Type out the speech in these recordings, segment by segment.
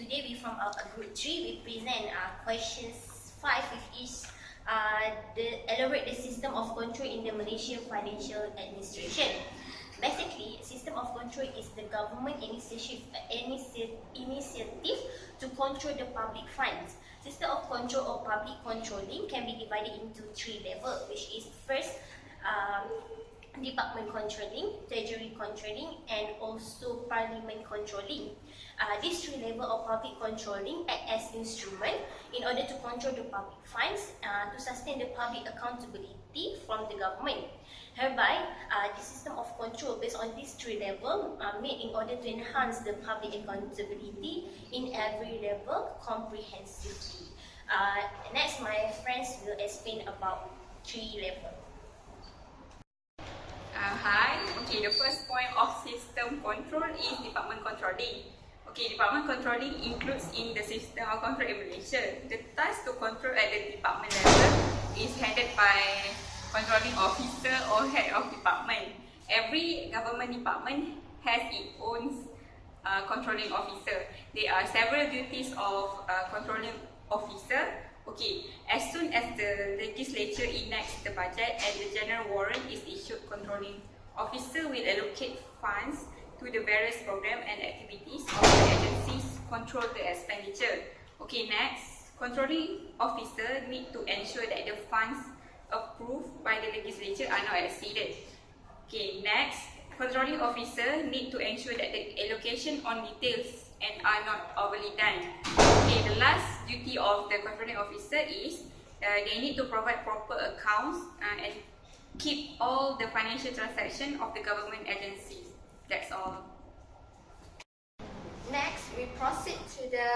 Today we from our group 3, we present questions 5 with each elaborate the system of control in the Malaysian financial administration. Basically, system of control is the government initiative to control the public funds. System of control or public controlling can be divided into 3 levels, which is first department controlling, treasury controlling, and also parliament controlling. These 3 levels of public controlling act as instrument in order to control the public funds to sustain the public accountability from the government. Hereby, the system of control based on these 3 levels made in order to enhance the public accountability in every level comprehensively. Next, my friends will explain about 3 levels. Hi. Okay, the first point of system control is department controlling. Okay, department controlling includes in the system of control in Malaysia. The task to control at the department level is handled by controlling officer or head of department. Every government department has its own controlling officer. There are several duties of controlling officer. Okay, as soon as the legislature enacts the budget and the general warrant is issued, controlling officer will allocate funds to the various programs and activities of the agencies control the expenditure. Okay, next, controlling officer need to ensure that the funds approved by the legislature are not exceeded. Okay, next, controlling officer need to ensure that the allocation on details and are not overly done. Okay, the last duty of the controlling officer is they need to provide proper accounts and keep all the financial transactions of the government agencies. That's all. Next, we proceed to the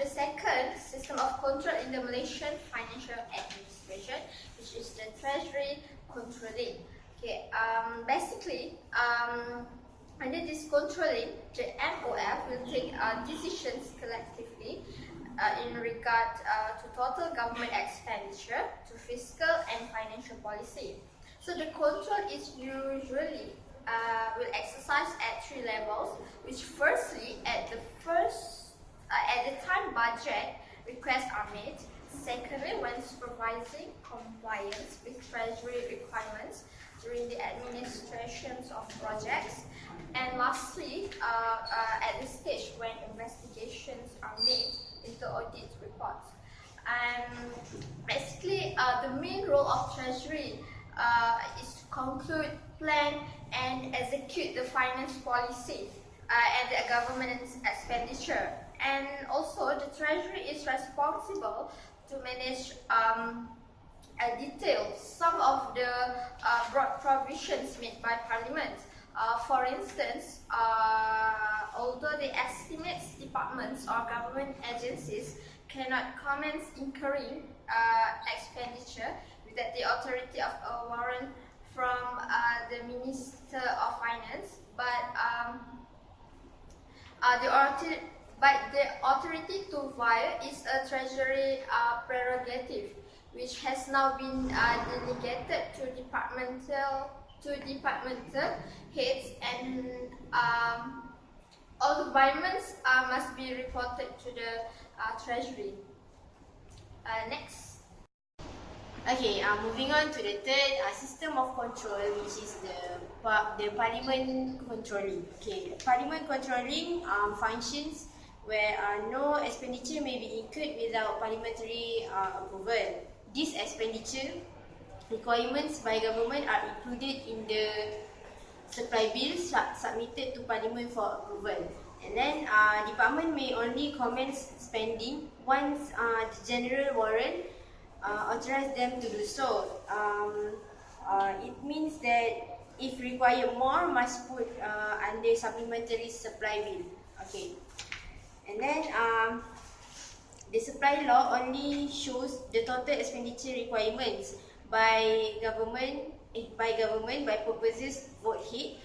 second system of control in the Malaysian financial administration, which is the treasury controlling. Okay, basically, under this controlling, the MOF will take decisions collectively in regard to total government expenditure, to fiscal and financial policy. So the control is usually will exercise at 3 levels, which firstly at the time budget requests are made. Secondly, when supervising compliance with treasury requirements during the administrations of projects. And lastly, at the stage when investigations are made into audit reports. And basically, the main role of treasury is to conclude, plan and execute the finance policy and the government's expenditure. And also, the treasury is responsible to manage detail some of the broad provisions made by Parliament. For instance, although the estimates departments or government agencies cannot commence incurring expenditure without the authority of a warrant from the Minister of Finance, but the authority to via is a treasury prerogative, which has now been delegated to departmental heads, and all the requirements must be reported to the treasury. Next. Okay, moving on to the third system of control, which is the parliament controlling. Okay, parliament controlling functions where no expenditure may be incurred without parliamentary approval. These expenditure requirements by government are included in the supply bills submitted to Parliament for approval. And then department may only commence spending once the general warrant authorize them to do so. It means that if required more, must put under supplementary supply bill. Okay, and then the supply law only shows the total expenditure requirements by government by purposes vote head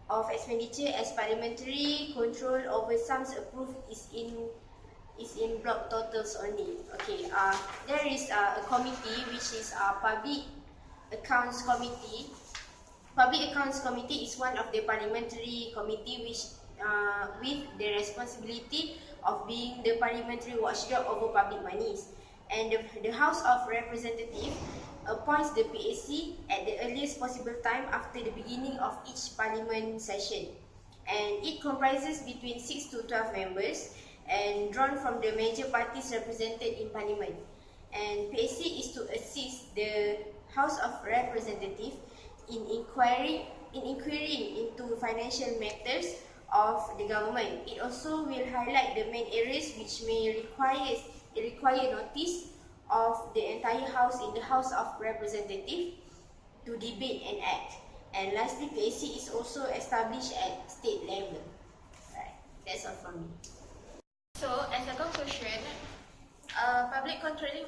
of expenditure, as parliamentary control over sums approved is in block totals only. Okay, there is a committee which is Public Accounts Committee. Public Accounts Committee is one of the parliamentary committee which with the responsibility of being the parliamentary watchdog over public monies. And the House of Representatives appoints the PAC at the earliest possible time after the beginning of each parliament session. And it comprises between 6 to 12 members and drawn from the major parties represented in parliament. And PAC is to assist the House of Representatives in inquiring into financial matters of the government. It also will highlight the main areas which may require notice of the entire House in the House of Representatives to debate and act. And lastly, PAC is also established at state level. Right, that's all from me. So, as a conclusion, public controlling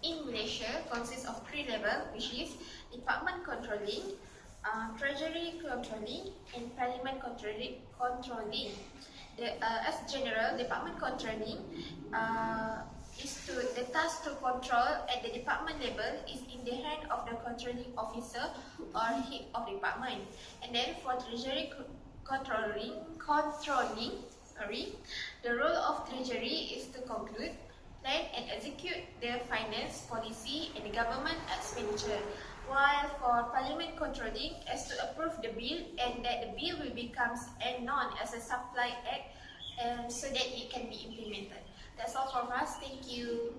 in Malaysia consists of 3 levels, which is Department Controlling, Treasury Controlling, and Parliament Controlling. As general, Department Controlling the task to control at the department level is in the hand of the controlling officer or head of department. And then for Treasury Controlling, the role of Treasury is to conclude, plan and execute the finance policy and the government expenditure. While for Parliament Controlling is to approve the bill and that the bill will become known as a supply act so that it can be implemented. That's all from us. Thank you.